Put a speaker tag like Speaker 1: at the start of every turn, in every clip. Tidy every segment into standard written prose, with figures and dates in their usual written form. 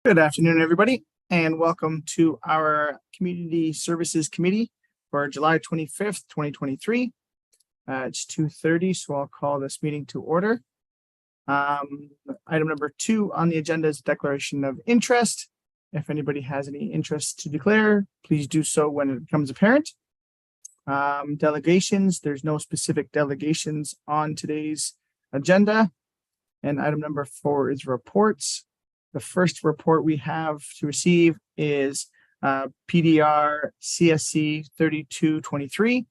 Speaker 1: Good afternoon, everybody, and welcome to our Community Services Committee for July 25th, 2023. It's 2:30, so I'll call this meeting to order. Item number 2 on the agenda is declaration of interest. If anybody has any interest to declare, please do so when it becomes apparent. Delegations, there's no specific delegations on today's agenda. And item number 4 is reports. The first report we have to receive is PDR CSC 3223.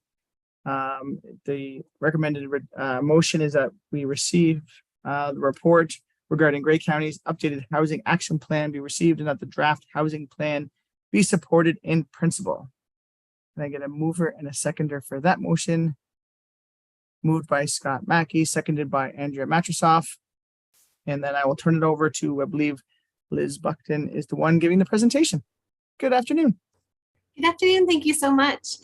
Speaker 1: The recommended motion is that we receive the report regarding Grey County's updated housing action plan be received and that the draft housing plan be supported in principle. Can I get a mover and a seconder for that motion? Moved by Scott Mackey, seconded by Andrea Matrosoff. And then I will turn it over to, I believe, Liz Buckton is the one giving the presentation. Good afternoon.
Speaker 2: Good afternoon. Thank you so much.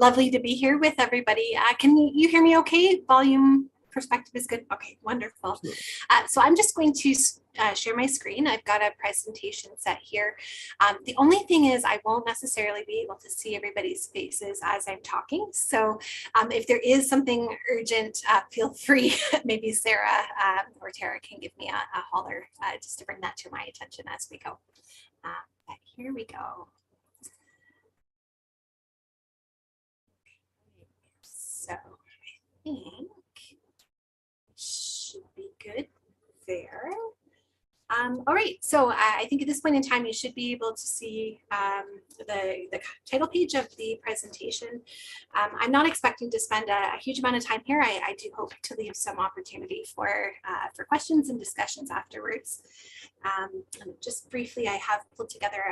Speaker 2: Lovely to be here with everybody. Can you hear me okay? Volume perspective is good. Okay, wonderful. So I'm just going to share my screen. I've got a presentation set here. The only thing is I won't necessarily be able to see everybody's faces as I'm talking. So if there is something urgent, feel free. Maybe Sarah or Tara can give me a holler just to bring that to my attention as we go. But here we go. So I think should be good there. All right, so I think at this point in time, you should be able to see the title page of the presentation. I'm not expecting to spend a huge amount of time here. I do hope to leave some opportunity for questions and discussions afterwards. Just briefly, I have pulled together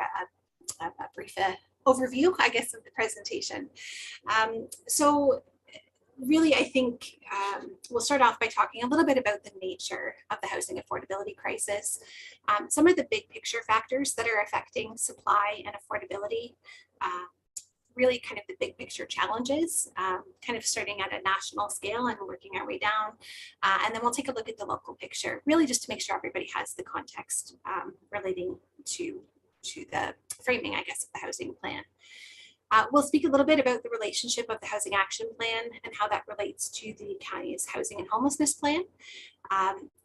Speaker 2: a brief overview, I guess, of the presentation. So really, I think we'll start off by talking a little bit about the nature of the housing affordability crisis, some of the big picture factors that are affecting supply and affordability, really kind of the big picture challenges, kind of starting at a national scale and working our way down. And then we'll take a look at the local picture, really just to make sure everybody has the context relating to the framing, I guess, of the housing plan. We'll speak a little bit about the relationship of the Housing Action Plan and how that relates to the county's housing and homelessness plan,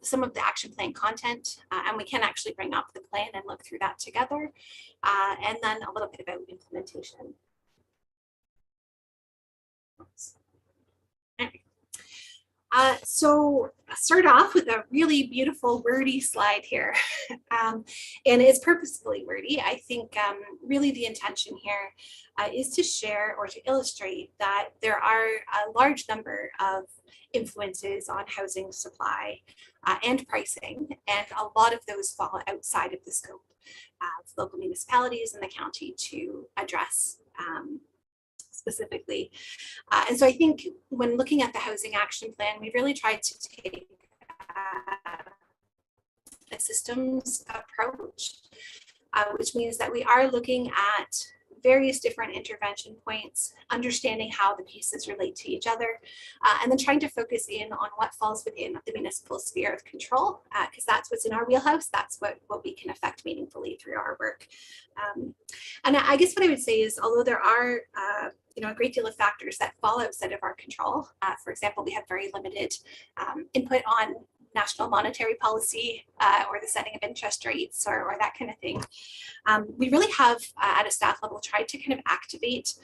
Speaker 2: some of the action plan content, and we can actually bring up the plan and look through that together, and then a little bit about implementation. So I'll start off with a really beautiful wordy slide here, and it's purposefully wordy. I think really the intention here is to share or to illustrate that there are a large number of influences on housing supply and pricing, and a lot of those fall outside of the scope of local municipalities and the county to address specifically. And so I think when looking at the Housing Action Plan, we really tried to take a systems approach, which means that we are looking at various different intervention points, understanding how the pieces relate to each other, and then trying to focus in on what falls within the municipal sphere of control, because that's what's in our wheelhouse. That's what we can affect meaningfully through our work. And I guess what I would say is, although there are a great deal of factors that fall outside of our control. For example, we have very limited input on national monetary policy or the setting of interest rates or that kind of thing. We really have, at a staff level, tried to kind of activate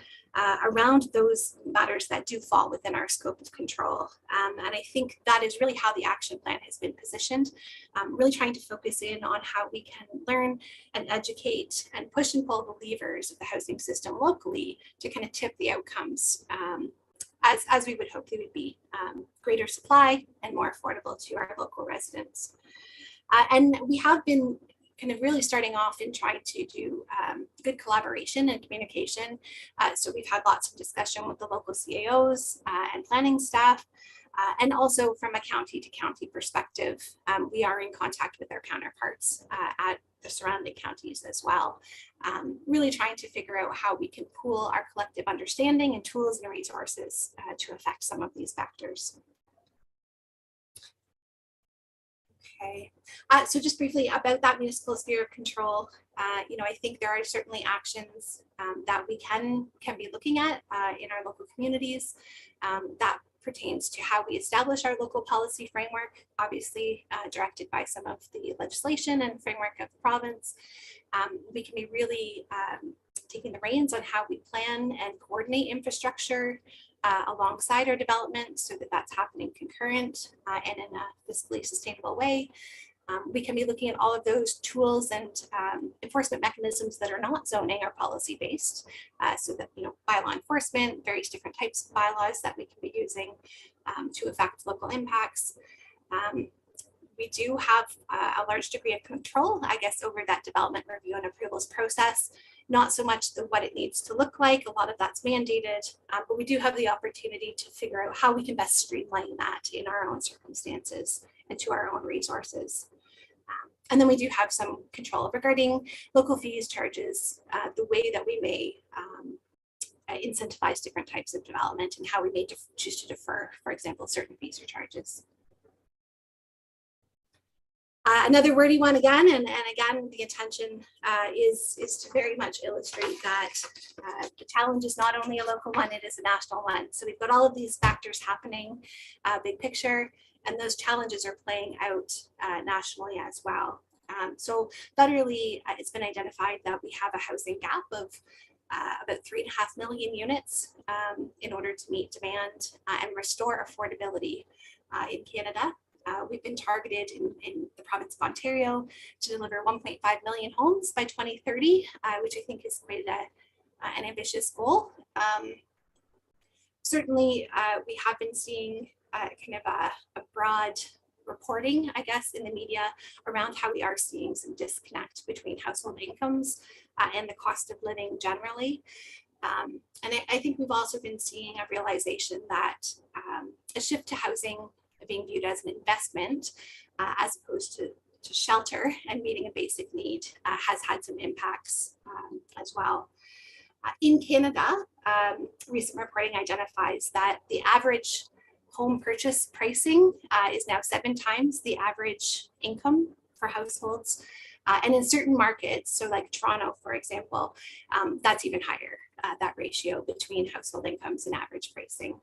Speaker 2: around those matters that do fall within our scope of control. And I think that is really how the action plan has been positioned, really trying to focus in on how we can learn and educate and push and pull the levers of the housing system locally to kind of tip the outcomes as we would hope they would be greater supply and more affordable to our local residents. And we have been kind of really starting off and trying to do good collaboration and communication. So we've had lots of discussion with the local CAOs and planning staff, and also from a county to county perspective, we are in contact with our counterparts at the surrounding counties as well, really trying to figure out how we can pool our collective understanding and tools and resources to affect some of these factors. Okay, so just briefly about that municipal sphere of control, I think there are certainly actions that we can be looking at in our local communities that pertains to how we establish our local policy framework, obviously directed by some of the legislation and framework of the province. We can be really taking the reins on how we plan and coordinate infrastructure alongside our development so that that's happening concurrent and in a fiscally sustainable way. We can be looking at all of those tools and enforcement mechanisms that are not zoning or policy based, so that, bylaw enforcement, various different types of bylaws that we can be using to affect local impacts. We do have a large degree of control, I guess, over that development review and approvals process. Not so much what it needs to look like, a lot of that's mandated, but we do have the opportunity to figure out how we can best streamline that in our own circumstances and to our own resources. And then we do have some control regarding local fees, charges, the way that we may incentivize different types of development and how we may choose to defer, for example, certain fees or charges. Another wordy one again, and again, the intention is to very much illustrate that the challenge is not only a local one, it is a national one. So we've got all of these factors happening, big picture, and those challenges are playing out nationally as well. So federally, it's been identified that we have a housing gap of about 3.5 million units in order to meet demand and restore affordability in Canada. We've been targeted in the province of Ontario to deliver 1.5 million homes by 2030, which I think is quite an ambitious goal. Certainly, we have been seeing kind of a broad reporting, I guess, in the media around how we are seeing some disconnect between household incomes and the cost of living generally. And I think we've also been seeing a realization that a shift to housing being viewed as an investment as opposed to shelter and meeting a basic need has had some impacts as well. In Canada, recent reporting identifies that the average home purchase pricing is now 7 times the average income for households. And in certain markets, so like Toronto, for example, that's even higher, that ratio between household incomes and average pricing.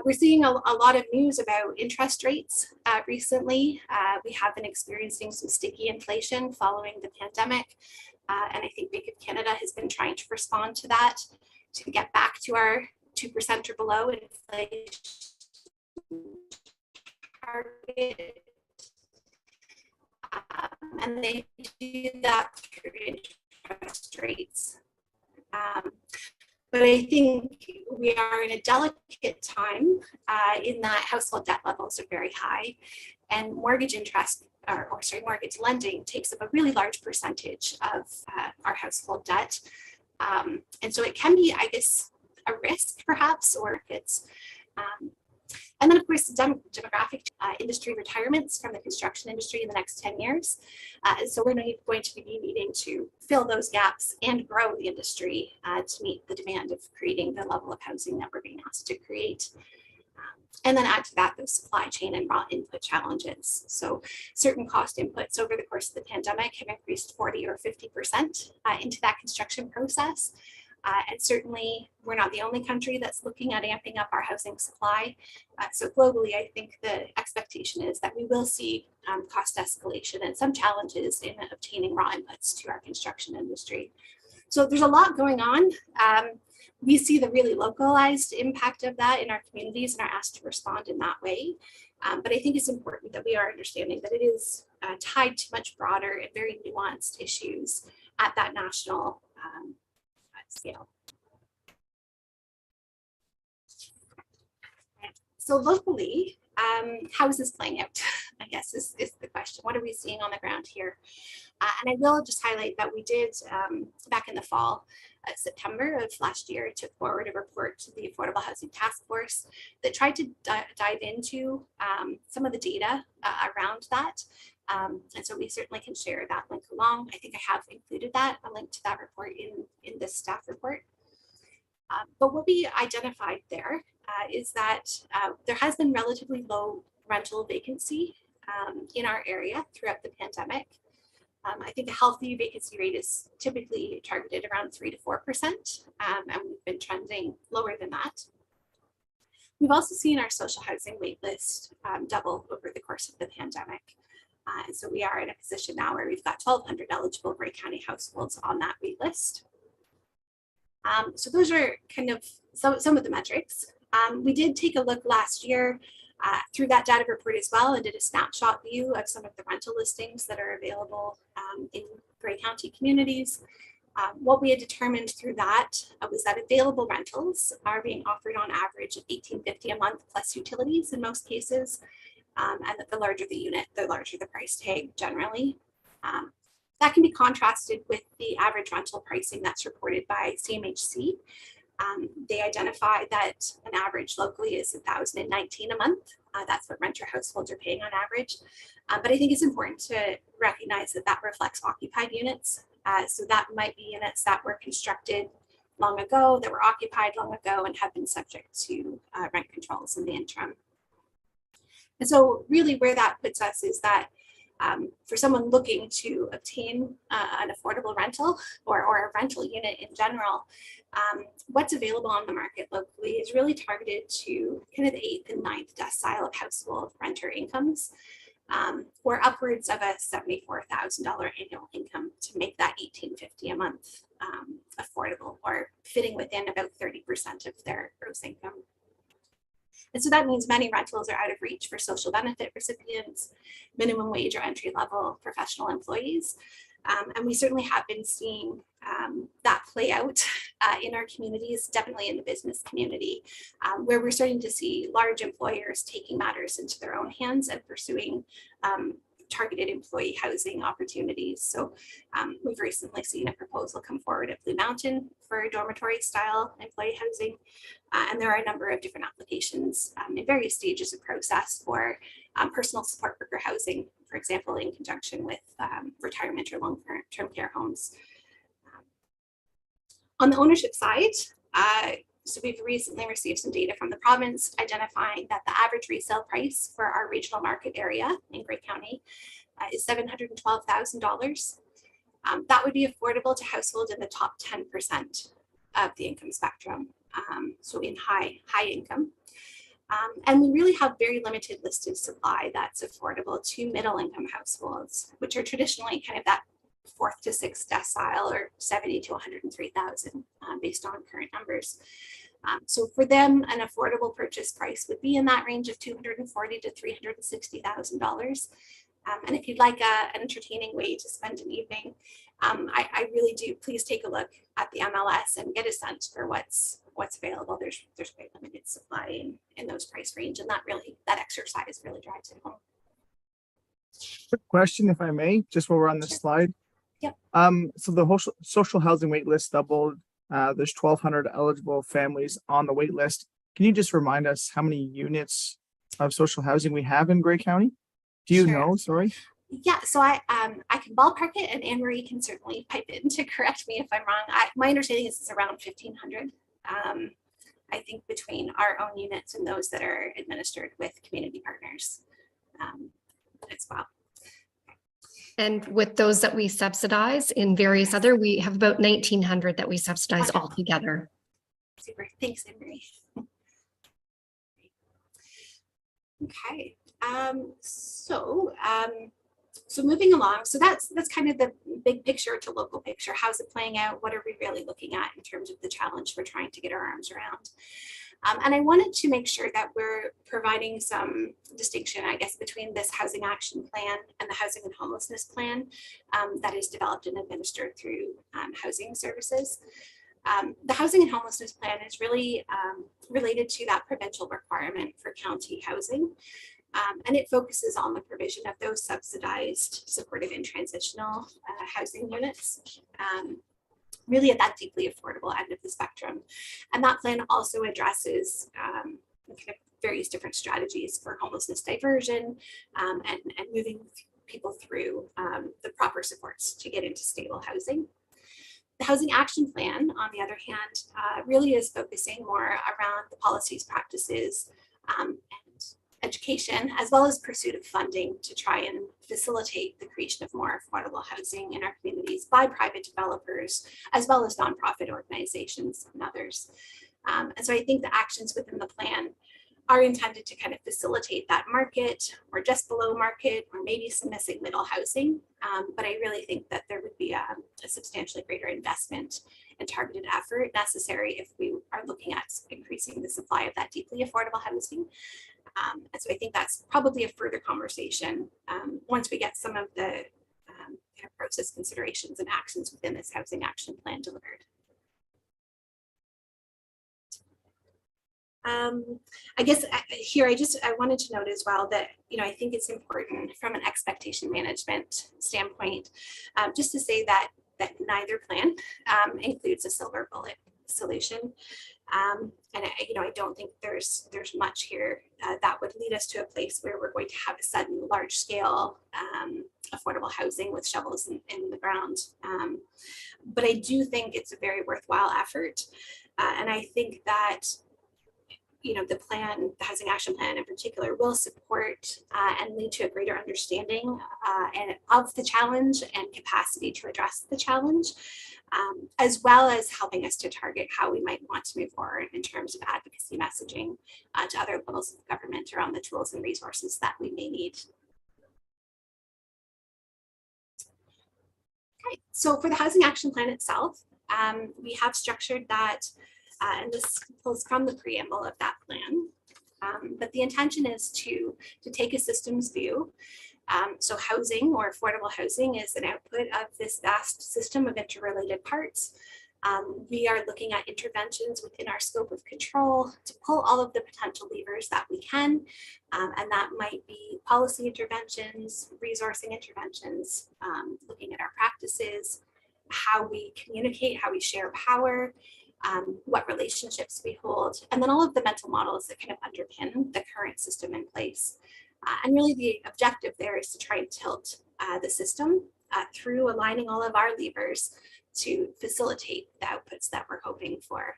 Speaker 2: We're seeing a lot of news about interest rates recently. We have been experiencing some sticky inflation following the pandemic. And I think Bank of Canada has been trying to respond to that to get back to our 2% or below inflation target. And they do that through interest rates. But I think we are in a delicate time in that household debt levels are very high, and mortgage interest, mortgage lending takes up a really large percentage of our household debt. And so it can be, I guess, a risk perhaps, or it's, and then of course, demographic industry retirements from the construction industry in the next 10 years. So we're going to be needing to fill those gaps and grow the industry to meet the demand of creating the level of housing that we're being asked to create. And then add to that those supply chain and raw input challenges. So certain cost inputs over the course of the pandemic have increased 40 or 50% into that construction process. And certainly we're not the only country that's looking at amping up our housing supply. So globally, I think the expectation is that we will see cost escalation and some challenges in obtaining raw inputs to our construction industry. So there's a lot going on. We see the really localized impact of that in our communities and are asked to respond in that way. But I think it's important that we are understanding that it is tied to much broader and very nuanced issues at that national scale. So locally, how is this playing out? I guess is the question. What are we seeing on the ground here? And I will just highlight that we did back in the fall, September of last year, took forward a report to the Affordable Housing Task Force that tried to dive into some of the data around that. And so we certainly can share that link along. I think I have included a link to that report in this staff report. But what we identified there is that there has been relatively low rental vacancy in our area throughout the pandemic. I think a healthy vacancy rate is typically targeted around 3 to 4%, and we've been trending lower than that. We've also seen our social housing wait list double over the course of the pandemic. And so we are in a position now where we've got 1,200 eligible Grey County households on that wait list. So those are kind of some of the metrics. We did take a look last year through that data report as well and did a snapshot view of some of the rental listings that are available in Grey County communities. What we had determined through that was that available rentals are being offered on average of $1,850 a month plus utilities in most cases, and that the larger the unit, the larger the price tag generally. That can be contrasted with the average rental pricing that's reported by CMHC. They identify that an average locally is $1,019 a month. That's what renter households are paying on average. But I think it's important to recognize that that reflects occupied units. So that might be units that were constructed long ago, that were occupied long ago, and have been subject to rent controls in the interim. And so really where that puts us is that for someone looking to obtain an affordable rental or a rental unit in general, what's available on the market locally is really targeted to kind of the 8th and 9th decile of household renter incomes, or upwards of a $74,000 annual income to make that $1,850 a month affordable, or fitting within about 30% of their gross income. And so that means many rentals are out of reach for social benefit recipients, minimum wage or entry level professional employees. And we certainly have been seeing that play out in our communities, definitely in the business community, where we're starting to see large employers taking matters into their own hands and pursuing targeted employee housing opportunities. So we've recently seen a proposal come forward at Blue Mountain for dormitory style employee housing. And there are a number of different applications in various stages of process for personal support worker housing, for example, in conjunction with retirement or long-term care homes. On the ownership side, so we've recently received some data from the province identifying that the average resale price for our regional market area in Grey County is $712,000. That would be affordable to households in the top 10% of the income spectrum, so in high income. And we really have very limited listed supply that's affordable to middle income households, which are traditionally kind of that 4th to 6th decile, or 70 to 103,000 based on current numbers. So for them, an affordable purchase price would be in that range of $240,000 to $360,000. And if you'd like an entertaining way to spend an evening, I really do, please take a look at the MLS and get a sense for what's available. There's quite limited supply in those price range, and that exercise really drives it home.
Speaker 1: Quick question, if I may, just while we're on this slide.
Speaker 2: Yep.
Speaker 1: So the social housing wait list doubled. There's 1,200 eligible families on the wait list. Can you just remind us how many units of social housing we have in Grey County? Do you know? Sorry.
Speaker 2: Yeah, so I can ballpark it, and Anne Marie can certainly pipe in to correct me if I'm wrong. My understanding is it's around 1,500. I think between our own units and those that are administered with community partners as well.
Speaker 3: And with those that we subsidize in various other, we have about 1,900 that we subsidize altogether.
Speaker 2: Super, thanks, Anne Marie. Okay, so moving along, so that's kind of the big picture to local picture. How's it playing out? What are we really looking at in terms of the challenge we're trying to get our arms around? And I wanted to make sure that we're providing some distinction, I guess, between this housing action plan and the housing and homelessness plan that is developed and administered through housing services. The housing and homelessness plan is really related to that provincial requirement for county housing. And it focuses on the provision of those subsidized supportive and transitional housing units, really at that deeply affordable end of the spectrum. And that plan also addresses kind of various different strategies for homelessness diversion and moving people through the proper supports to get into stable housing. The Housing Action Plan, on the other hand, really is focusing more around the policies, practices, and education, as well as pursuit of funding to try and facilitate the creation of more affordable housing in our communities by private developers, as well as nonprofit organizations and others. And so I think the actions within the plan are intended to kind of facilitate that market or just below market or maybe some missing middle housing. But I really think that there would be a substantially greater investment and targeted effort necessary if we are looking at increasing the supply of that deeply affordable housing. And so I think that's probably a further conversation once we get some of the kind of process considerations and actions within this housing action plan delivered. I guess here I wanted to note as well that, I think it's important from an expectation management standpoint, just to say that neither plan includes a silver bullet solution. And I don't think there's much here that would lead us to a place where we're going to have a sudden large scale affordable housing with shovels in the ground. But I do think it's a very worthwhile effort. And I think that the plan, the housing action plan in particular, will support and lead to a greater understanding and of the challenge and capacity to address the challenge, as well as helping us to target how we might want to move forward in terms of advocacy messaging to other levels of government around the tools and resources that we may need. Okay, so for the housing action plan itself, we have structured that and this pulls from the preamble of that plan. But the intention is to take a systems view. So housing or affordable housing is an output of this vast system of interrelated parts. We are looking at interventions within our scope of control to pull all of the potential levers that we can. And that might be policy interventions, resourcing interventions, looking at our practices, how we communicate, how we share power, what relationships we hold, and then all of the mental models that kind of underpin the current system in place. And really the objective there is to try and tilt the system through aligning all of our levers to facilitate the outputs that we're hoping for,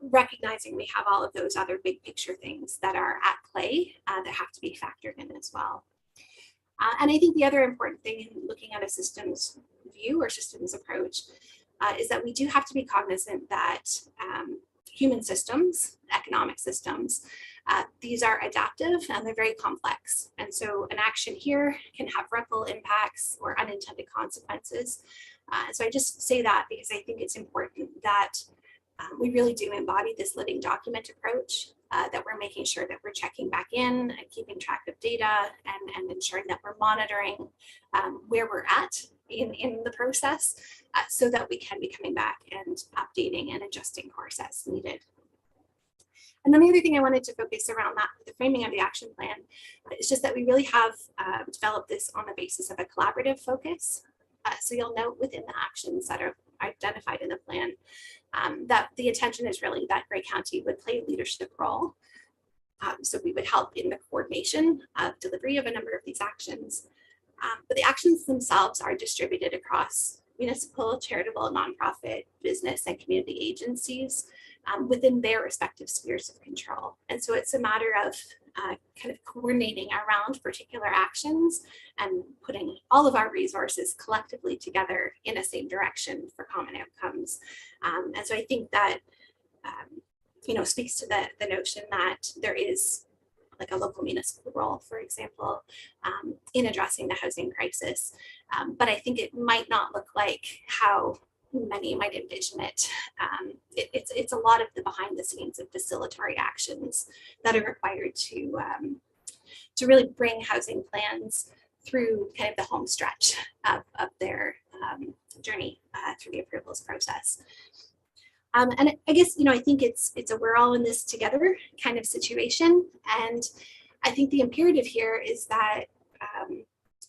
Speaker 2: recognizing we have all of those other big picture things that are at play that have to be factored in as well. And I think the other important thing in looking at a systems view or systems approach is that we do have to be cognizant that human systems, economic systems, these are adaptive and they're very complex. And so an action here can have ripple impacts or unintended consequences. So I just say that because I think it's important that we really do embody this living document approach, that we're making sure that we're checking back in and keeping track of data and ensuring that we're monitoring where we're at in the process so that we can be coming back and updating and adjusting course as needed. And then the other thing I wanted to focus around that, the framing of the action plan, is just that we really have developed this on the basis of a collaborative focus. So you'll note within the actions that are identified in the plan that the intention is really that Grey County would play a leadership role. So we would help in the coordination of delivery of a number of these actions. But the actions themselves are distributed across municipal, charitable, nonprofit, business, and community agencies within their respective spheres of control. And so it's a matter of kind of coordinating around particular actions and putting all of our resources collectively together in a same direction for common outcomes. And so I think that, speaks to the notion that there is like a local municipal role, for example, in addressing the housing crisis. But I think it might not look like how many might envision it. It's a lot of the behind the scenes of facilitatory actions that are required to really bring housing plans through kind of the home stretch of their journey through the approvals process. And I guess, I think it's a we're all in this together kind of situation. And I think the imperative here is that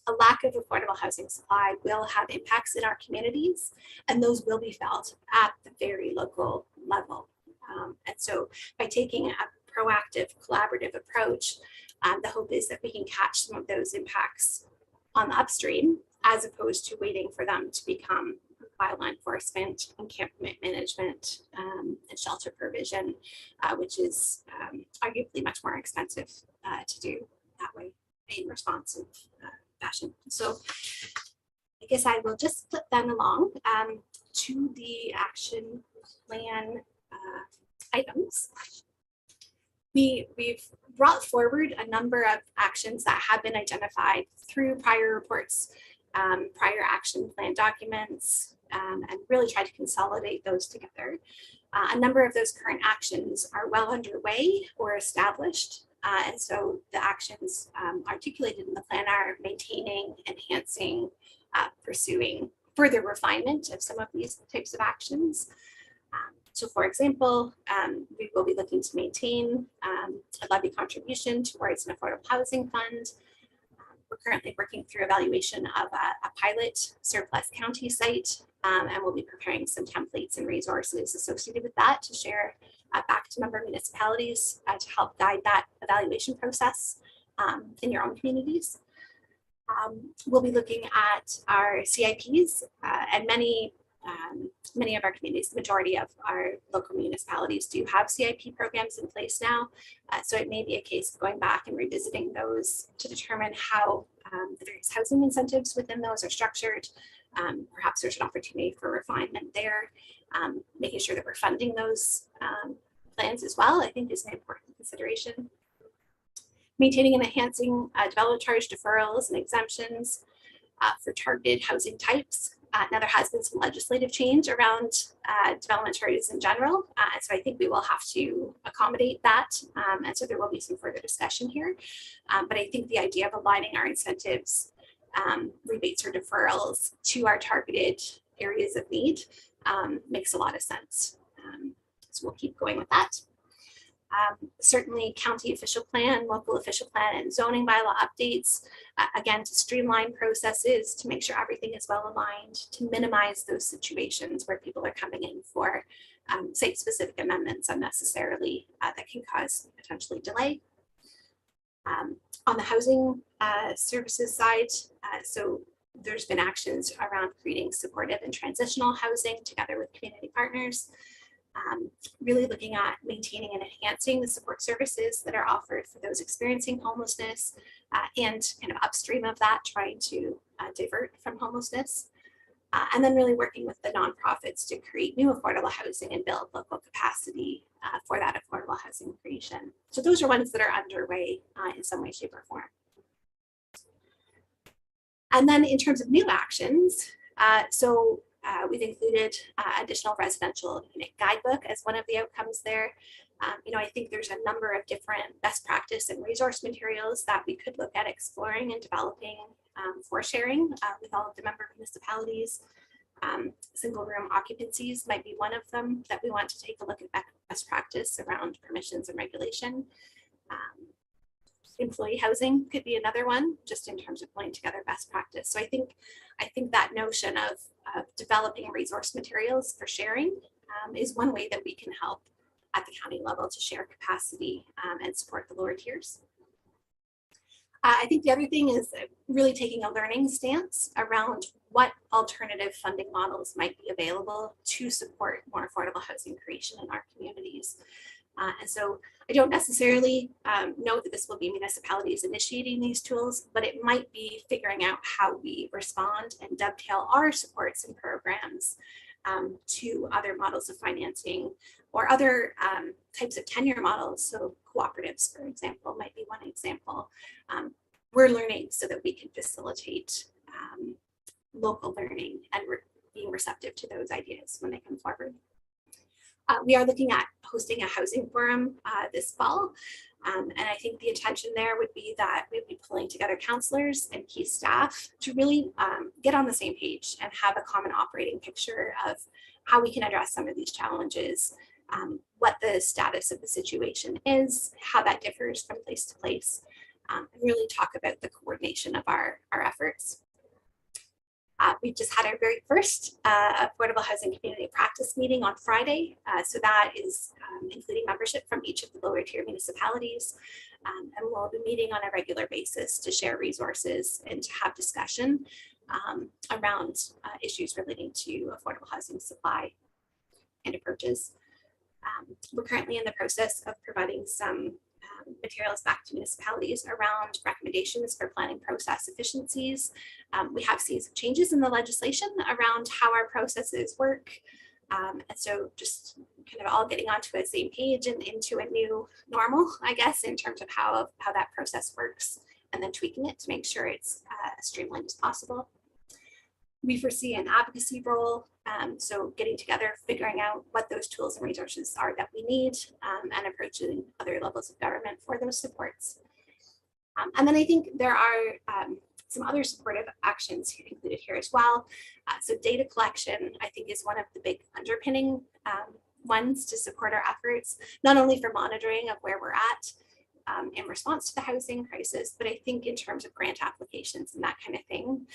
Speaker 2: a lack of affordable housing supply will have impacts in our communities, and those will be felt at the very local level. And so by taking a proactive, collaborative approach, the hope is that we can catch some of those impacts on the upstream, as opposed to waiting for them to become bylaw enforcement, encampment management, and shelter provision, which is arguably much more expensive to do. in responsive fashion. So I guess I will just flip then along to the action plan items. We've brought forward a number of actions that have been identified through prior reports, prior action plan documents, and really try to consolidate those together. A number of those current actions are well underway or established. And so the actions articulated in the plan are maintaining, enhancing, pursuing further refinement of some of these types of actions. So for example, we will be looking to maintain a levy contribution towards an affordable housing fund. We're currently working through evaluation of a pilot surplus county site, and we'll be preparing some templates and resources associated with that to share back to member municipalities to help guide that evaluation process in your own communities. We'll be looking at our CIPs and many of our communities, the majority of our local municipalities do have CIP programs in place now. So it may be a case of going back and revisiting those to determine how the various housing incentives within those are structured. Perhaps there's an opportunity for refinement there. Making sure that we're funding those plans as well, I think is an important consideration. Maintaining and enhancing development charge deferrals and exemptions for targeted housing types. Now there has been some legislative change around development charges in general. So I think we will have to accommodate that. And so there will be some further discussion here. But I think the idea of aligning our incentives, rebates or deferrals to our targeted areas of need makes a lot of sense. So we'll keep going with that. Certainly county official plan, local official plan, and zoning bylaw updates, again, to streamline processes, to make sure everything is well aligned, to minimize those situations where people are coming in for site-specific amendments unnecessarily that can cause potentially delay. On the housing services side, so there's been actions around creating supportive and transitional housing together with community partners. Really looking at maintaining and enhancing the support services that are offered for those experiencing homelessness and kind of upstream of that, trying to divert from homelessness. And then really working with the nonprofits to create new affordable housing and build local capacity for that affordable housing creation. So those are ones that are underway in some way, shape, or form. And then in terms of new actions, we've included additional residential unit guidebook as one of the outcomes there. I think there's a number of different best practice and resource materials that we could look at exploring and developing for sharing with all of the member municipalities. Single room occupancies might be one of them that we want to take a look at best practice around permissions and regulation. Employee housing could be another one, just in terms of pulling together best practice. So I think that notion of developing resource materials for sharing is one way that we can help at the county level to share capacity and support the lower tiers. I think the other thing is really taking a learning stance around what alternative funding models might be available to support more affordable housing creation in our communities. And so I don't necessarily know that this will be municipalities initiating these tools, but it might be figuring out how we respond and dovetail our supports and programs to other models of financing or other types of tenure models. So cooperatives, for example, might be one example. We're learning so that we can facilitate local learning and being receptive to those ideas when they come forward. We are looking at hosting a housing forum this fall. And I think the intention there would be that we'd be pulling together counselors and key staff to really get on the same page and have a common operating picture of how we can address some of these challenges, what the status of the situation is, how that differs from place to place, and really talk about the coordination of our efforts. We just had our very first affordable housing community practice meeting on Friday. So that is including membership from each of the lower tier municipalities. And we'll be meeting on a regular basis to share resources and to have discussion around issues relating to affordable housing supply and approaches. We're currently in the process of providing some materials back to municipalities around recommendations for planning process efficiencies. We have seen some changes in the legislation around how our processes work. And so just kind of all getting onto the same page and into a new normal, I guess, in terms of how that process works, and then tweaking it to make sure it's as streamlined as possible. We foresee an advocacy role, so getting together, figuring out what those tools and resources are that we need, and approaching other levels of government for those supports. And then I think there are some other supportive actions included here as well. So data collection, I think, is one of the big underpinning ones to support our efforts, not only for monitoring of where we're at in response to the housing crisis, but I think in terms of grant applications and that kind of thing,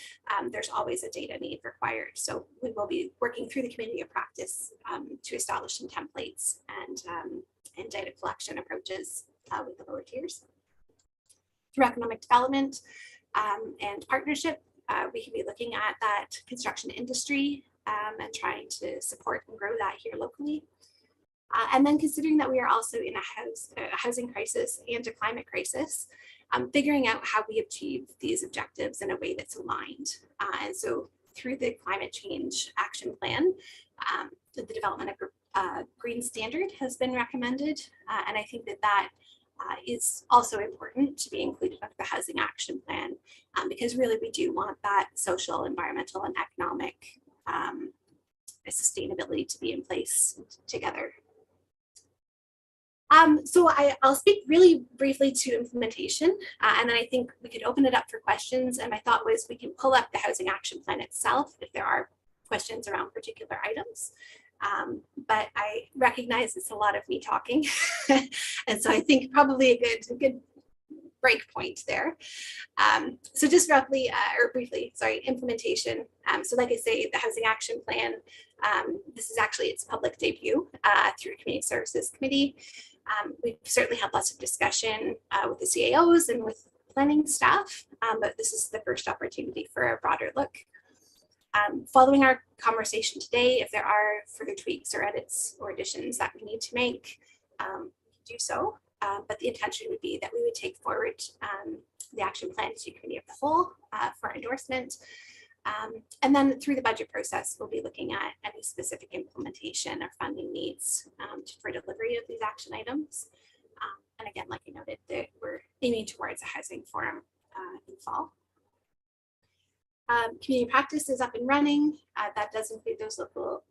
Speaker 2: there's always a data need required. So we will be working through the community of practice to establish some templates and data collection approaches with the lower tiers. Through economic development and partnership, we can be looking at that construction industry and trying to support and grow that here locally. And then considering that we are also in a housing crisis and a climate crisis, figuring out how we achieve these objectives in a way that's aligned. And so through the climate change action plan, the development of a green standard has been recommended. And I think that is also important to be included with the housing action plan, because really we do want that social, environmental, and economic sustainability to be in place together. So I'll speak really briefly to implementation, and then I think we could open it up for questions. And my thought was we can pull up the housing action plan itself if there are questions around particular items. But I recognize it's a lot of me talking. And so I think probably a good break point there. So just roughly or briefly, sorry, implementation. So like I say, the housing action plan, this is actually its public debut through Community Services Committee. We've certainly had lots of discussion with the CAOs and with planning staff, but this is the first opportunity for a broader look. Following our conversation today, if there are further tweaks or edits or additions that we need to make, we can do so. But the intention would be that we would take forward the action plan to Committee of the Whole for endorsement. And then through the budget process, we'll be looking at any specific implementation or funding needs for delivery of these action items. And again, like I noted, that we're aiming towards a housing forum in fall. Community practice is up and running. That does include those local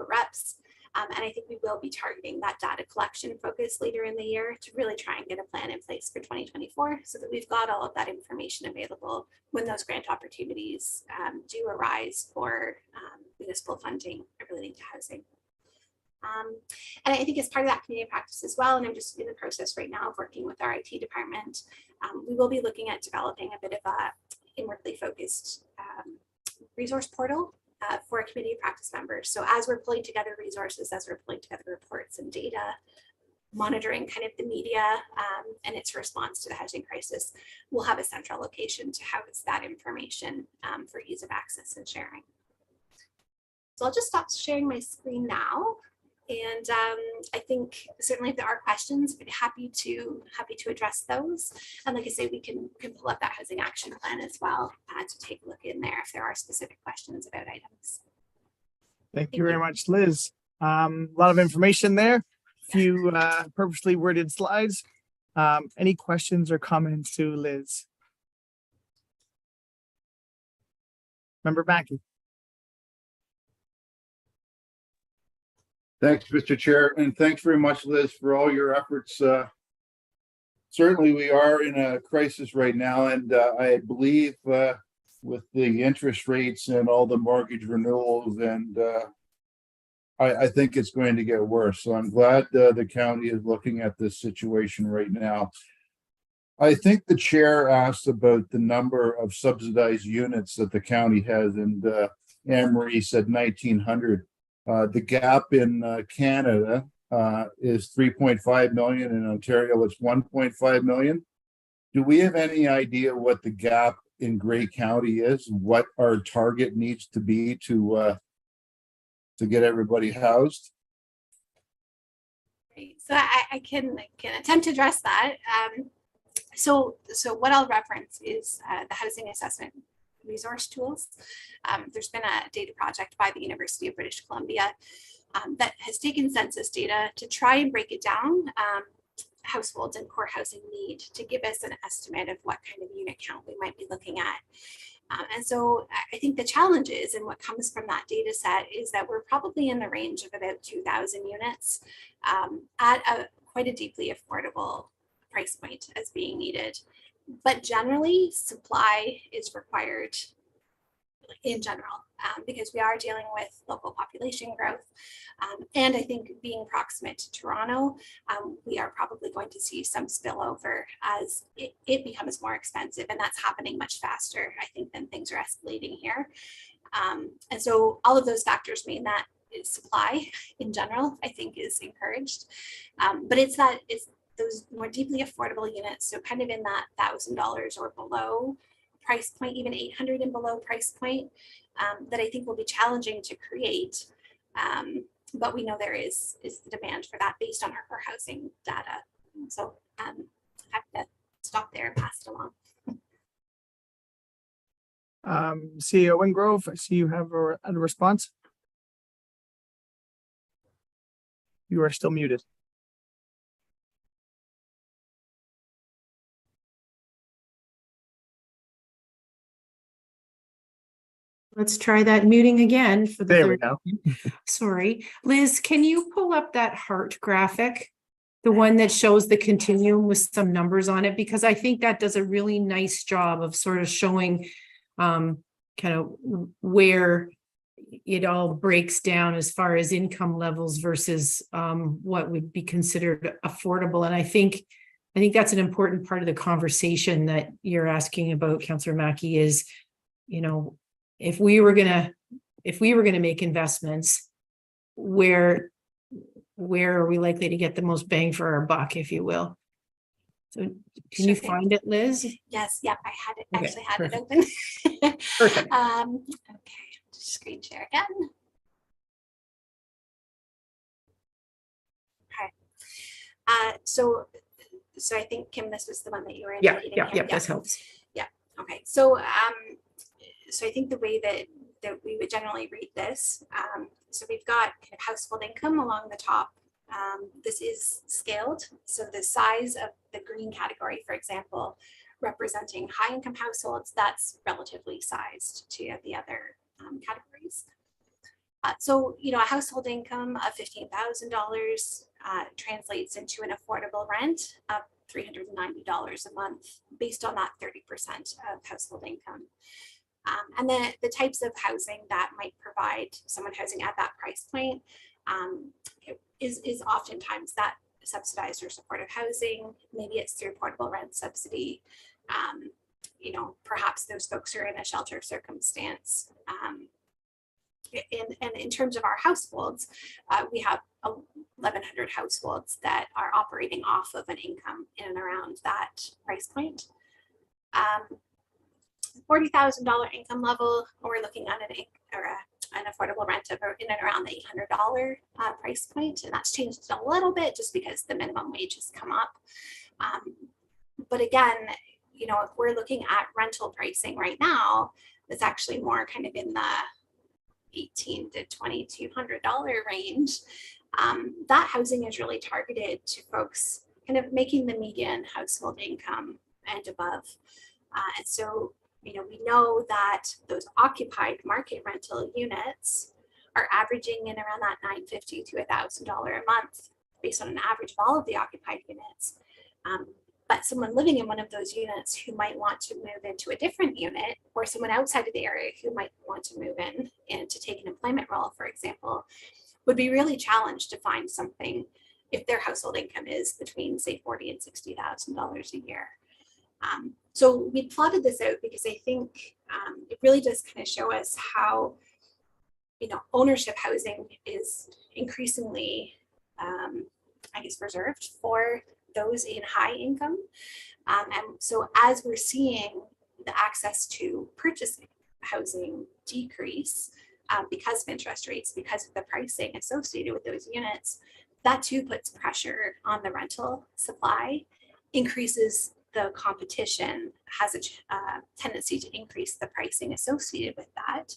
Speaker 2: reps. And I think we will be targeting that data collection focus later in the year to really try and get a plan in place for 2024 so that we've got all of that information available when those grant opportunities do arise for municipal funding relating to housing. And I think as part of that community practice as well, and I'm just in the process right now of working with our IT department, we will be looking at developing a bit of a inwardly focused resource portal for community practice members. So as we're pulling together resources, as we're pulling together reports and data, monitoring kind of the media and its response to the housing crisis, we'll have a central location to house that information for ease of access and sharing. So I'll just stop sharing my screen now. And I think certainly if there are questions, I'd be happy to address those. And like I say, we can pull up that housing action plan as well to take a look in there if there are specific questions about items.
Speaker 1: Thank you very much, Liz. A lot of information there, a few purposely worded slides. Any questions or comments to Liz? Member Mackey.
Speaker 4: Thanks, Mr. Chair, and thanks very much, Liz, for all your efforts. Certainly, we are in a crisis right now, and I believe with the interest rates and all the mortgage renewals, and I think it's going to get worse. So I'm glad the county is looking at this situation right now. I think the chair asked about the number of subsidized units that the county has, and Anne Marie said 1,900. The gap in Canada is 3.5 million. In Ontario, it's 1.5 million. Do we have any idea what the gap in Grey County is? What our target needs to be to get everybody housed?
Speaker 2: Right. So I can attempt to address that. So what I'll reference is the housing assessment resource tools. There's been a data project by the University of British Columbia that has taken census data to try and break it down, households and core housing need, to give us an estimate of what kind of unit count we might be looking at. And so I think the challenge is, and what comes from that data set, is that we're probably in the range of about 2,000 units at quite a deeply affordable price point as being needed. But generally, supply is required in general, because we are dealing with local population growth. And I think being proximate to Toronto, we are probably going to see some spillover as it becomes more expensive, and that's happening much faster, I think, than things are escalating here. And so all of those factors mean that supply in general, I think, is encouraged. But it's those more deeply affordable units, so kind of in that $1,000 or below price point, even 800 and below price point, that I think will be challenging to create. But we know there is the demand for that based on our core housing data. So I have to stop there and pass it along.
Speaker 1: CEO Wingrove, I see you have a response. You are still muted.
Speaker 5: Let's try that muting again for the
Speaker 1: There we
Speaker 5: third.
Speaker 1: go.
Speaker 5: Sorry. Liz, can you pull up that heart graphic? The one that shows the continuum with some numbers on it, because I think that does a really nice job of sort of showing kind of where it all breaks down as far as income levels versus what would be considered affordable. And I think that's an important part of the conversation that you're asking about, Councillor Mackey, is, you know, if we were gonna make investments, where are we likely to get the most bang for our buck, if you will? So can you find it, Liz?
Speaker 2: Yes, yep, I had it,
Speaker 5: Okay,
Speaker 2: actually had it
Speaker 5: perfect.
Speaker 2: open.
Speaker 5: Perfect.
Speaker 2: Okay, just screen share again. Okay. So I think, Kim, this was the one that you were
Speaker 5: Yeah,
Speaker 2: indicating.
Speaker 5: yeah, this helps.
Speaker 2: Okay, so I think the way that we would generally read this, so we've got kind of household income along the top. This is scaled, so the size of the green category, for example, representing high income households, that's relatively sized to the other categories. So, you know, a household income of $15,000 translates into an affordable rent of $390 a month based on that 30% of household income. And then the types of housing that might provide someone housing at that price point is oftentimes that subsidized or supportive housing. Maybe it's through portable rent subsidy. You know, perhaps those folks are in a shelter circumstance. And in terms of our households, we have 1,100 households that are operating off of an income in and around that price point. $40,000 income level, we're looking at an affordable rent of in and around the $800 price point, and that's changed a little bit just because the minimum wage has come up. But again, you know, if we're looking at rental pricing right now, it's actually more kind of in the $1,800 to $2,200 range. That housing is really targeted to folks kind of making the median household income and above. And so, you know, we know that those occupied market rental units are averaging in around that $950 to $1,000 a month based on an average of all of the occupied units. But someone living in one of those units who might want to move into a different unit, or someone outside of the area who might want to move in and to take an employment role, for example, would be really challenged to find something if their household income is between, say, $40,000 and $60,000 a year. So we plotted this out because I think it really does kind of show us how, you know, ownership housing is increasingly, I guess, reserved for those in high income. And so as we're seeing the access to purchasing housing decrease because of interest rates, because of the pricing associated with those units, that too puts pressure on the rental supply, increases the competition, has a tendency to increase the pricing associated with that.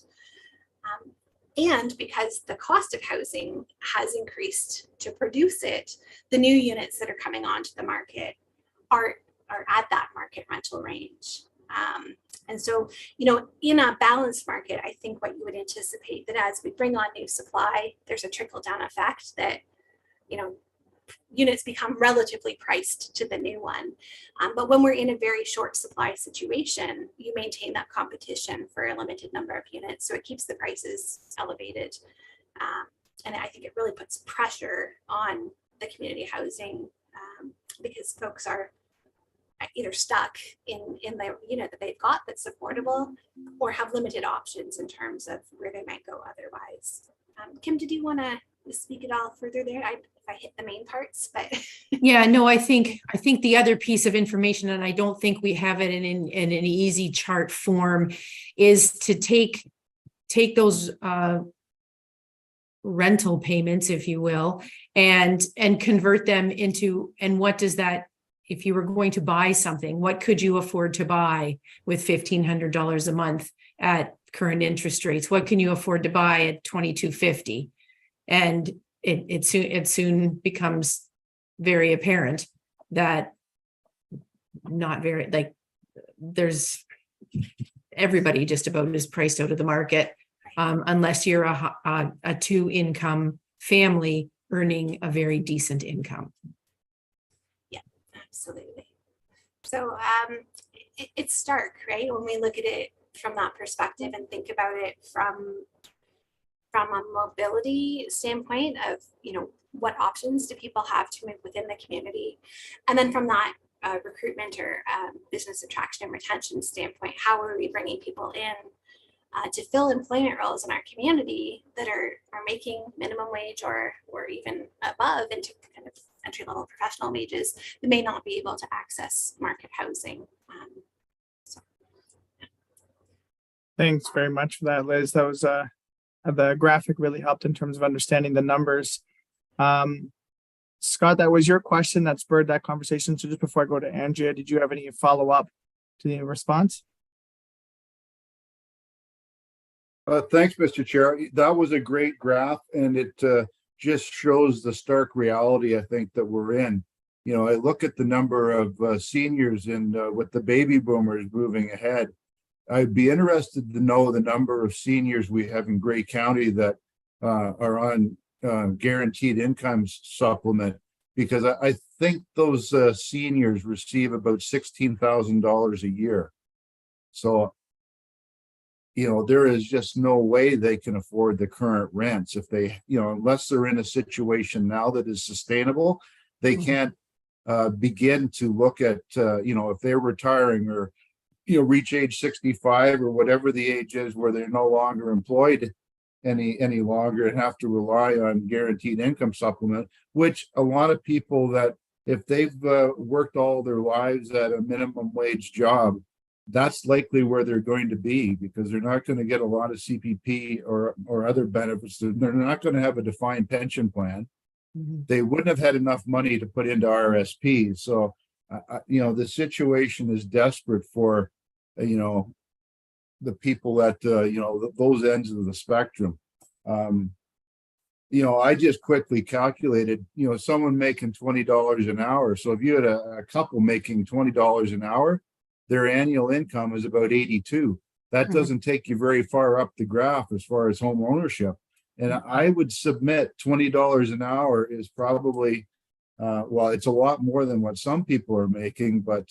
Speaker 2: And because the cost of housing has increased to produce it, the new units that are coming onto the market are at that market rental range. And so, in a balanced market, I think what you would anticipate that as we bring on new supply, there's a trickle down effect that, units become relatively priced to the new one. But when we're in a very short supply situation, you maintain that competition for a limited number of units. So it keeps the prices elevated. And I think it really puts pressure on the community housing because folks are either stuck in the unit that they've got that's affordable or have limited options in terms of where they might go otherwise. Kim, did you want to speak at all further there? I hit the main parts, but
Speaker 5: Yeah, no, I think the other piece of information, and I don't think we have it in an easy chart form, is to take those rental payments, if you will, and convert them into, and what does that, if you were going to buy something, what could you afford to buy with $1,500 a month at current interest rates? What can you afford to buy at $2,250? And it soon becomes very apparent that there's everybody just about is priced out of the market, unless you're a 2-income family earning a very decent income.
Speaker 2: Yeah, absolutely. So it's stark, right? When we look at it from that perspective and think about it from a mobility standpoint of, what options do people have to move within the community? And then from that recruitment or business attraction and retention standpoint, how are we bringing people in to fill employment roles in our community that are making minimum wage or even above into kind of entry-level professional wages that may not be able to access market housing.
Speaker 1: Thanks very much for that, Liz. That was the graphic really helped in terms of understanding the numbers. Scott, that was your question that spurred that conversation. So just before I go to Andrea, did you have any follow-up to the response?
Speaker 4: Thanks, Mr. Chair. That was a great graph, and it just shows the stark reality, I think, that we're in. I look at the number of seniors and with the baby boomers moving ahead. I'd be interested to know the number of seniors we have in Grey County that are on guaranteed income supplement, because I think those seniors receive about $16,000 a year. So, there is just no way they can afford the current rents if they, unless they're in a situation now that is sustainable, they can't begin to look at, if they're retiring or reach age 65 or whatever the age is where they're no longer employed any longer and have to rely on guaranteed income supplement, which a lot of people that if they've worked all their lives at a minimum wage job, that's likely where they're going to be, because they're not going to get a lot of CPP or other benefits. They're not going to have a defined pension plan. Mm-hmm. They wouldn't have had enough money to put into RSP. So, the situation is desperate for the people at those ends of the spectrum. I just quickly calculated, someone making $20 an hour. So if you had a couple making $20 an hour, their annual income is about 82. That doesn't take you very far up the graph as far as home ownership. And I would submit $20 an hour is probably it's a lot more than what some people are making, but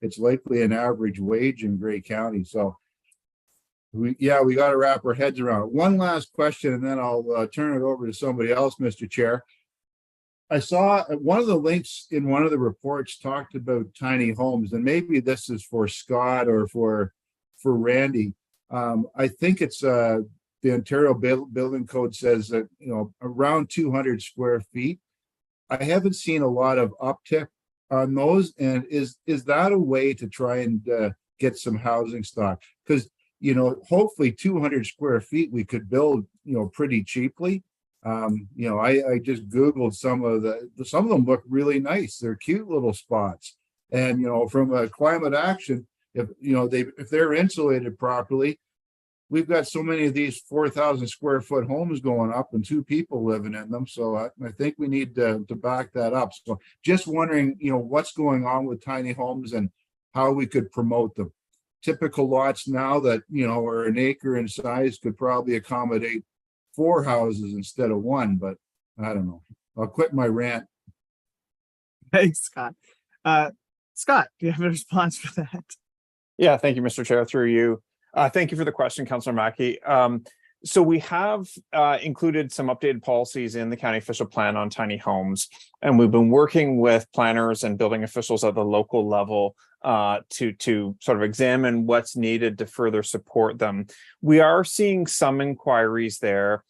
Speaker 4: it's likely an average wage in Grey County. So we got to wrap our heads around it. One last question, and then I'll turn it over to somebody else, Mr. Chair. I saw one of the links in one of the reports talked about tiny homes, and maybe this is for Scott or for Randy. I think it's the Ontario Building Code says that, around 200 square feet. I haven't seen a lot of uptick on those. And is that a way to try and get some housing stock? Because, hopefully 200 square feet we could build, pretty cheaply. I just Googled some of them look really nice. They're cute little spots. And, from a climate action, if they're insulated properly, we've got so many of these 4,000 square foot homes going up and 2 people living in them. So I think we need to back that up. So just wondering, what's going on with tiny homes and how we could promote them. Typical lots now that, are an acre in size could probably accommodate 4 houses instead of 1, but I don't know. I'll quit my rant.
Speaker 1: Thanks, Scott. Scott, do you have a response for that?
Speaker 6: Yeah, thank you, Mr. Chair, through you. Thank you for the question, Councillor Mackey. So we have included some updated policies in the county official plan on tiny homes, and we've been working with planners and building officials at the local level to sort of examine what's needed to further support them. We are seeing some inquiries there.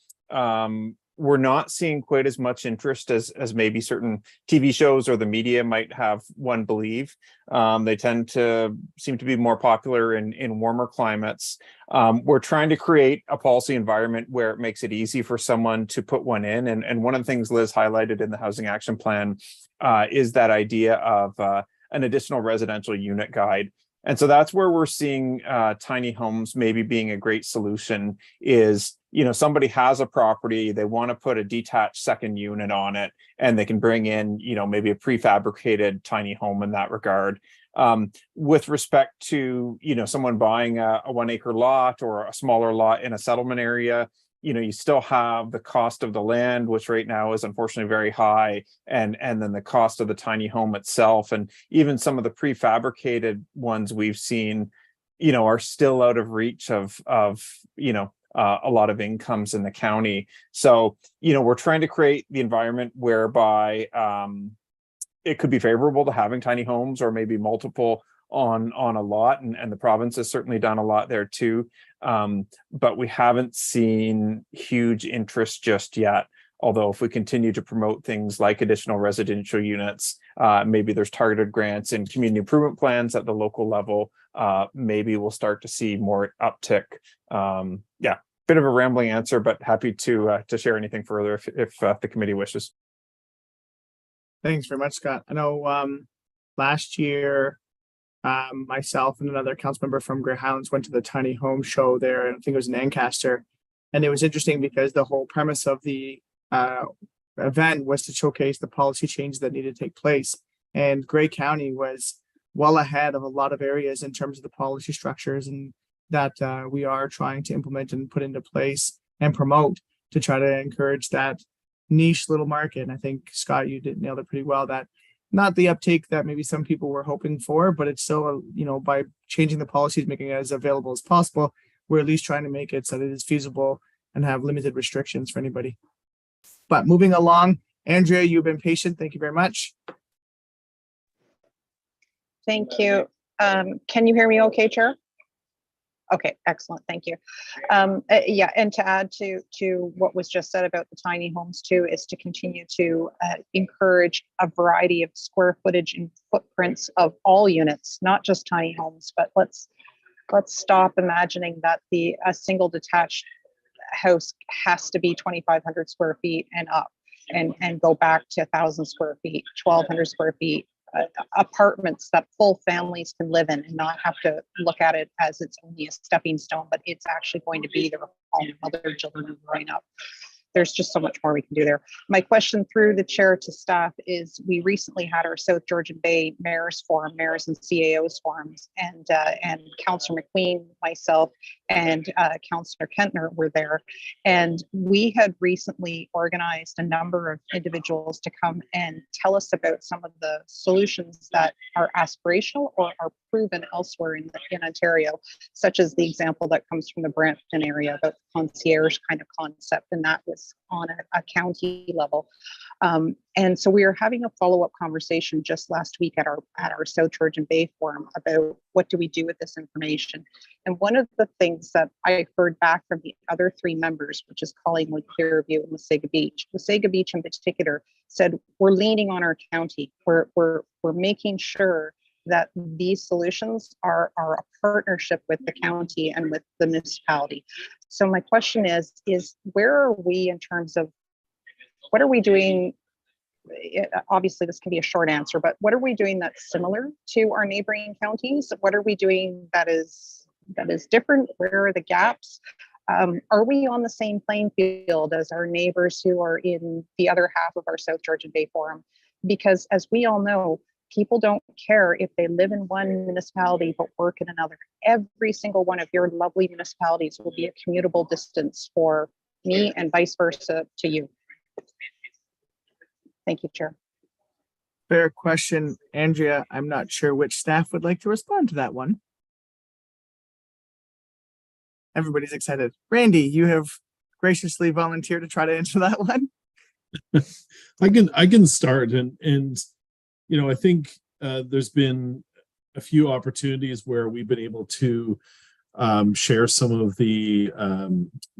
Speaker 6: We're not seeing quite as much interest as maybe certain TV shows or the media might have one believe. They tend to seem to be more popular in warmer climates. We're trying to create a policy environment where it makes it easy for someone to put one in. And one of the things Liz highlighted in the Housing Action Plan is that idea of an additional residential unit guide. And so that's where we're seeing tiny homes maybe being a great solution is, somebody has a property, they want to put a detached second unit on it, and they can bring in, maybe a prefabricated tiny home in that regard. With respect to, someone buying a 1 acre lot or a smaller lot in a settlement area, you still have the cost of the land, which right now is unfortunately very high, and then the cost of the tiny home itself, and even some of the prefabricated ones we've seen, are still out of reach of a lot of incomes in the county. So, we're trying to create the environment whereby it could be favorable to having tiny homes or maybe multiple on a lot, and the province has certainly done a lot there too. But we haven't seen huge interest just yet. Although if we continue to promote things like additional residential units, maybe there's targeted grants and community improvement plans at the local level, maybe we'll start to see more uptick. Bit of a rambling answer, but happy to share anything further if the committee wishes.
Speaker 1: Thanks very much, Scott. I know last year, myself and another council member from Grey Highlands went to the tiny home show there, and I think it was in Ancaster. And it was interesting because the whole premise of the event was to showcase the policy changes that needed to take place. And Grey County was well ahead of a lot of areas in terms of the policy structures and that we are trying to implement and put into place and promote to try to encourage that niche little market. And I think, Scott, you nailed it pretty well, that not the uptake that maybe some people were hoping for, but it's still, by changing the policies, making it as available as possible, we're at least trying to make it so that it is feasible and have limited restrictions for anybody. But moving along, Andrea, you've been patient. Thank you very much.
Speaker 7: Thank you. Can you hear me okay, Chair? Okay, excellent. Thank you. And to add to what was just said about the tiny homes too, is to continue to encourage a variety of square footage and footprints of all units, not just tiny homes, but let's stop imagining that a single detached house has to be 2,500 square feet and up, and go back to 1,000 square feet, 1,200 square feet. Apartments that full families can live in and not have to look at it as it's only a stepping stone, but it's actually going to be their home while their children are growing up. There's just so much more we can do there. My question through the chair to staff is, we recently had our South Georgian Bay Mayors Forum, Mayors and CAOs forums, and Councillor McQueen, myself, and Councillor Kentner were there. And we had recently organized a number of individuals to come and tell us about some of the solutions that are aspirational or are proven elsewhere in Ontario, such as the example that comes from the Brampton area about the concierge kind of concept, and that was on a county level. And so we are having a follow-up conversation just last week at our South Georgian Bay Forum about what do we do with this information. And one of the things that I heard back from the other 3 members, which is Collingwood, Clearview, and Wasaga Beach in particular, said we're leaning on our county. We're making sure that these solutions are a partnership with the county and with the municipality. So my question is where are we in terms of what are we doing? Obviously, this can be a short answer, but what are we doing that's similar to our neighboring counties? What are we doing that is different? Where are the gaps? Are we on the same playing field as our neighbors who are in the other half of our South Georgian Bay Forum? Because as we all know, people don't care if they live in one municipality but work in another. Every single one of your lovely municipalities will be a commutable distance for me and vice versa to you. Thank you, Chair.
Speaker 1: Fair question, Andrea. I'm not sure which staff would like to respond to that one. Everybody's excited. Randy, you have graciously volunteered to try to answer that one.
Speaker 8: I can start and I think there's been a few opportunities where we've been able to share some of the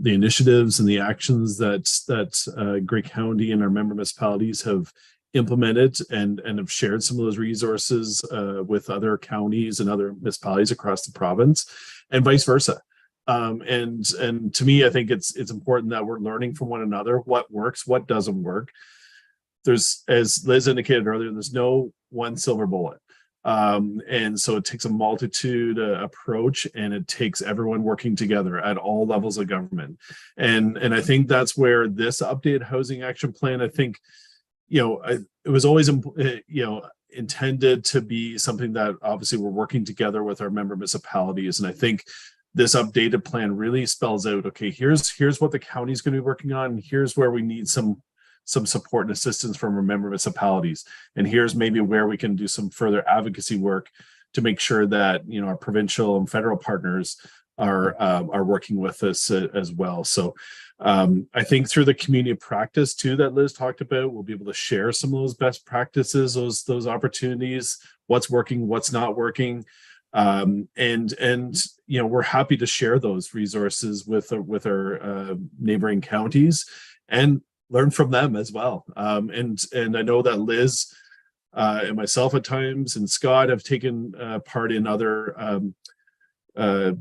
Speaker 8: initiatives and the actions that Grey County and our member municipalities have implemented and have shared some of those resources with other counties and other municipalities across the province, and vice versa. And to me, I think it's important that we're learning from one another, what works, what doesn't work. There's, as Liz indicated earlier, there's no one silver bullet. And so it takes a multitude approach, and it takes everyone working together at all levels of government. And I think that's where this updated housing action plan, I think, it was always, intended to be something that obviously we're working together with our member municipalities. And I think this updated plan really spells out, okay, here's what the county's going to be working on. Here's where we need some support and assistance from our member municipalities. And here's maybe where we can do some further advocacy work to make sure that, our provincial and federal partners are working with us as well. So I think through the community practice too, that Liz talked about, we'll be able to share some of those best practices, those opportunities, what's working, what's not working. We're happy to share those resources with our neighboring counties and learn from them as well. And I know that Liz and myself at times and Scott have taken part in other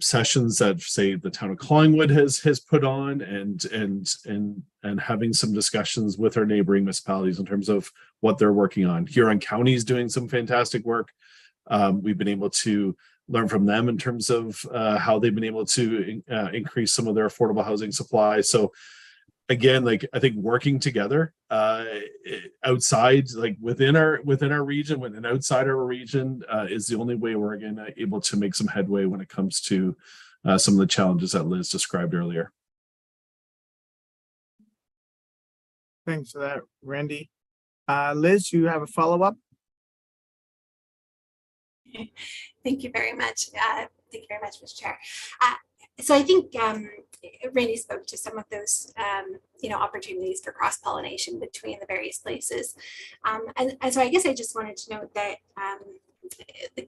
Speaker 8: sessions that, say, the town of Collingwood has put on, and having some discussions with our neighboring municipalities in terms of what they're working on. Huron County is doing some fantastic work. We've been able to learn from them in terms of how they've been able to increase some of their affordable housing supply. So again, I think working together outside, within our region, and outside our region is the only way we're able to make some headway when it comes to some of the challenges that Liz described earlier.
Speaker 1: Thanks for that, Randy. Liz, you have a follow-up?
Speaker 2: Thank you very much. Thank you very much, Mr. Chair. So I think Randy spoke to some of those, opportunities for cross-pollination between the various places. And so I guess I just wanted to note that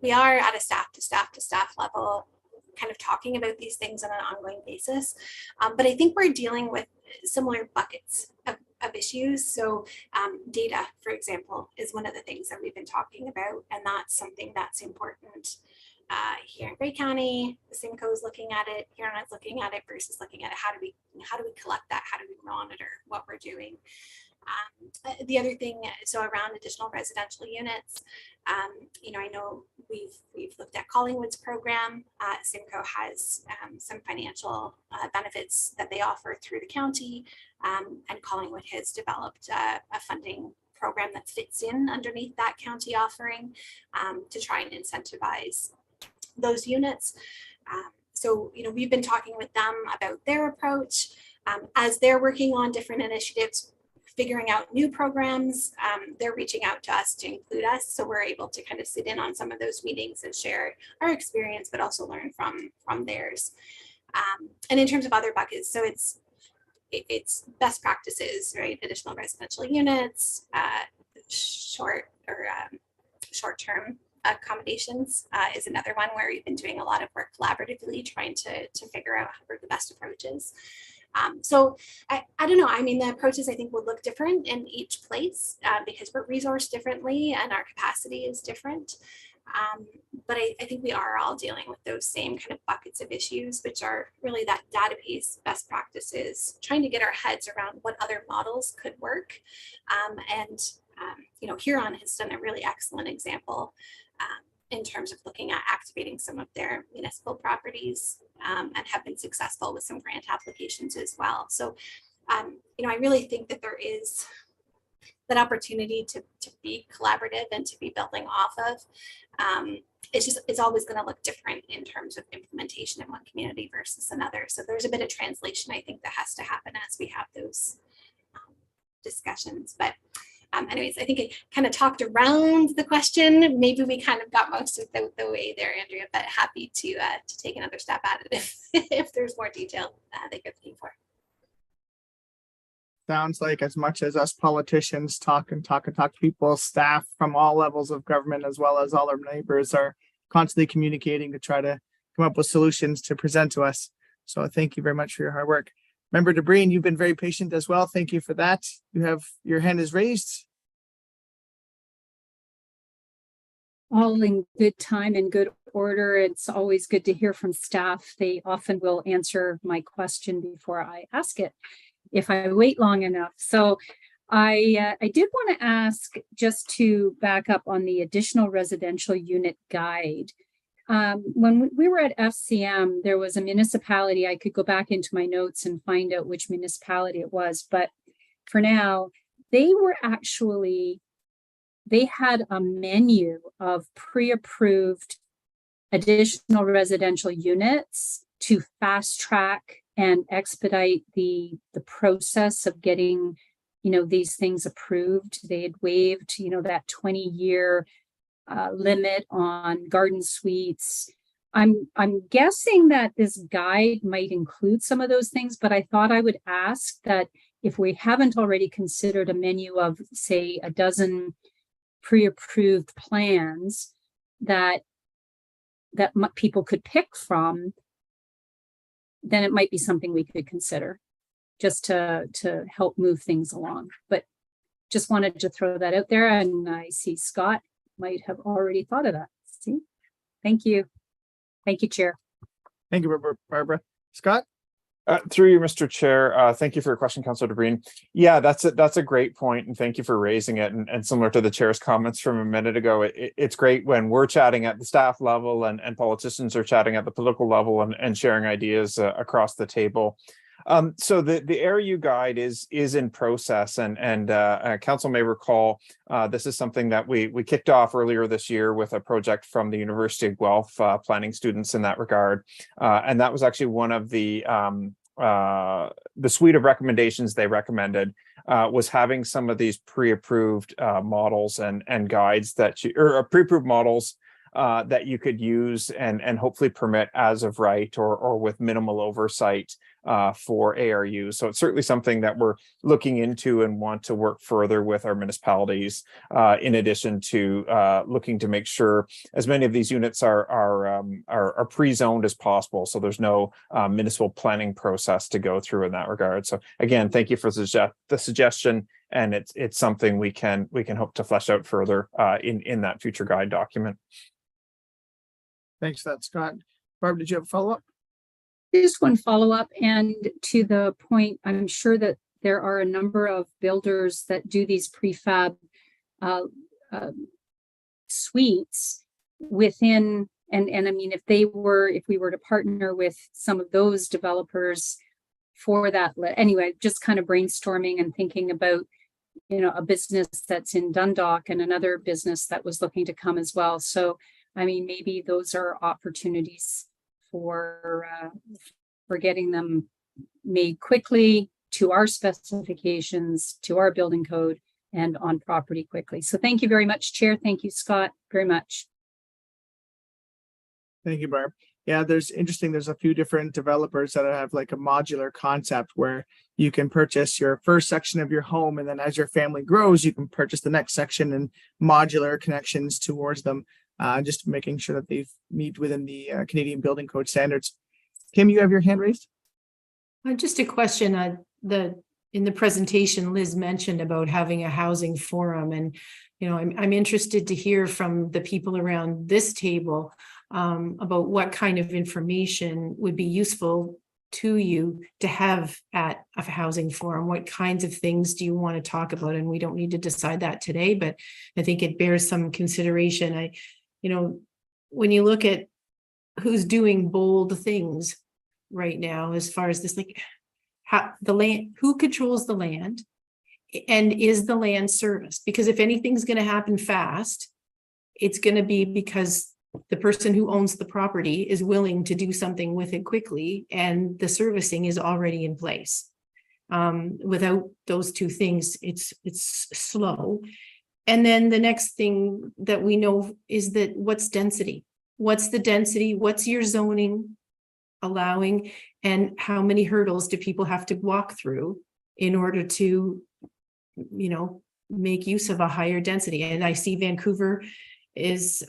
Speaker 2: we are at a staff to staff level kind of talking about these things on an ongoing basis. But I think we're dealing with similar buckets of issues. So data, for example, is one of the things that we've been talking about, and that's something that's important here in Grey County. The Simcoe is looking at it, Huron is looking at it, versus looking at it. How do we collect that? How do we monitor what we're doing? The other thing, so around additional residential units, I know we've looked at Collingwood's program. Simcoe has some financial benefits that they offer through the county, and Collingwood has developed a funding program that fits in underneath that county offering to try and incentivize those units. So we've been talking with them about their approach as they're working on different initiatives, figuring out new programs. They're reaching out to us to include us, so we're able to kind of sit in on some of those meetings and share our experience, but also learn from theirs. And in terms of other buckets, so it's best practices, right? Additional residential units, short-term accommodations is another one where we've been doing a lot of work collaboratively, trying to figure out how the best approaches. So I don't know. I mean, the approaches I think will look different in each place because we're resourced differently and our capacity is different. But I think we are all dealing with those same kind of buckets of issues, which are really that database best practices, trying to get our heads around what other models could work. Huron has done a really excellent example in terms of looking at activating some of their municipal properties and have been successful with some grant applications as well. So, I really think that there is that opportunity to be collaborative and to be building off of. It's always going to look different in terms of implementation in one community versus another. So there's a bit of translation, I think, that has to happen as we have those discussions. But anyways, I think I kind of talked around the question. Maybe we kind of got most of the way there, Andrea, but happy to take another stab at it if there's more detail that you're looking for.
Speaker 1: Sounds like as much as us politicians talk to people, staff from all levels of government, as well as all our neighbors, are constantly communicating to try to come up with solutions to present to us. So thank you very much for your hard work. Member DeBreen, you've been very patient as well. Thank you for that. You have your hand is raised.
Speaker 9: All in good time and good order. It's always good to hear from staff. They often will answer my question before I ask it, if I wait long enough. So I did want to ask, just to back up on the additional residential unit guide. When we were at FCM, there was a municipality. I could go back into my notes and find out which municipality it was. But for now, they had a menu of pre-approved additional residential units to fast track and expedite the process of getting, these things approved. They had waived, that 20-year limit on garden suites. I'm guessing that this guide might include some of those things, but I thought I would ask that if we haven't already considered a menu of, say, a dozen pre-approved plans that people could pick from, then it might be something we could consider just to help move things along. But just wanted to throw that out there. And I see Scott might have already thought of that. See, thank you. Thank you, Chair.
Speaker 1: Thank you, Barbara. Scott?
Speaker 6: Through you, Mr. Chair. Thank you for your question, Councillor DeBreen. Yeah, that's a great point, and thank you for raising it. And similar to the chair's comments from a minute ago, it's great when we're chatting at the staff level and politicians are chatting at the political level and sharing ideas across the table. So the ARU guide is in process, and council may recall this is something that we kicked off earlier this year with a project from the University of Guelph, planning students in that regard, and that was actually one of the suite of recommendations they recommended was having some of these pre-approved models and guides or pre-approved models that you could use and hopefully permit as of right or with minimal oversight for ARU. So it's certainly something that we're looking into and want to work further with our municipalities, in addition to looking to make sure as many of these units are pre-zoned as possible. So there's no municipal planning process to go through in that regard. So again, thank you for the suggestion. And it's something we can hope to flesh out further in that future guide document.
Speaker 1: Thanks for that, Scott. Barb, did you have a follow-up?
Speaker 9: Just one follow-up, and to the point, I'm sure that there are a number of builders that do these prefab suites within, and I mean, if we were to partner with some of those developers for that, anyway, just kind of brainstorming and thinking about, a business that's in Dundalk and another business that was looking to come as well. So, I mean, maybe those are opportunities for getting them made quickly to our specifications, to our building code, and on property quickly. So thank you very much, Chair. Thank you, Scott, very much.
Speaker 1: Thank you, Barb. Yeah, there's a few different developers that have like a modular concept where you can purchase your first section of your home, and then as your family grows, you can purchase the next section and modular connections towards them. Just making sure that they meet within the Canadian Building Code standards. Kim, you have your hand raised?
Speaker 5: Just a question. The in the presentation, Liz mentioned about having a housing forum, and, you know, I'm interested to hear from the people around this table about what kind of information would be useful to you to have at a housing forum. What kinds of things do you want to talk about? And we don't need to decide that today, but I think it bears some consideration. You know, when you look at who's doing bold things right now, as far as this, like, how the land, who controls the land, and is the land serviced? Because if anything's going to happen fast, it's going to be because the person who owns the property is willing to do something with it quickly, and the servicing is already in place. Without those two things, it's slow. And then the next thing that we know is that what's density? What's the density? What's your zoning allowing? And how many hurdles do people have to walk through in order to, you know, make use of a higher density? And I see Vancouver is